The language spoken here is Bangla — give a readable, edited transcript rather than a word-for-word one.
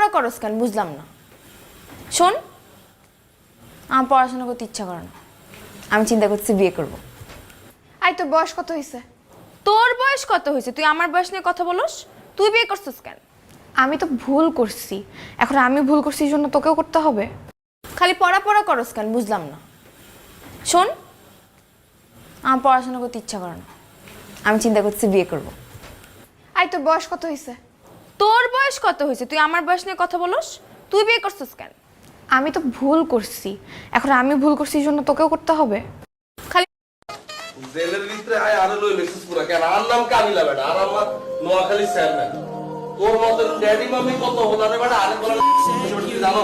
পড়া করস কেন বুঝলাম না। শোন, আমার পড়াশোনা করতে ইচ্ছা করে না, আমি চিন্তা করছি বিয়ে করব। আই তোর বয়স কত হয়েছে? তোর বয়স কত হয়েছে তুই আমার বয়স নিয়ে কথা বলস? তুই বিয়ে করছিস কেন? আমি তো ভুল করছি, এখন আমি ভুল করছি এই জন্য তোকেও করতে হবে? খালি পড়া পড়া করস কেন বুঝলাম না। শোন, আমার পড়াশোনা করতে ইচ্ছা করে না, আমি চিন্তা করছি বিয়ে করব। আই তোর বয়স কত হয়েছে? তোর বয়স কত হয়েছে তুই আমার বয়স নিয়ে কথা বলস? তুই বিয়ে করছিস কেন? আমি তো ভুল করছি, এখন আমি ভুল করছি এই জন্য তোকেও করতে হবে? খালি জেলের ভিতরে আয় আরো লই লইছিস পুরা কেন? আর নাম কাবিলা বেটা, আর আমার নোয়াখালী চেয়ারম্যান। তোর মতন ড্যাডি মামি কত হলারে বেটা, আরে বলা কি জানো?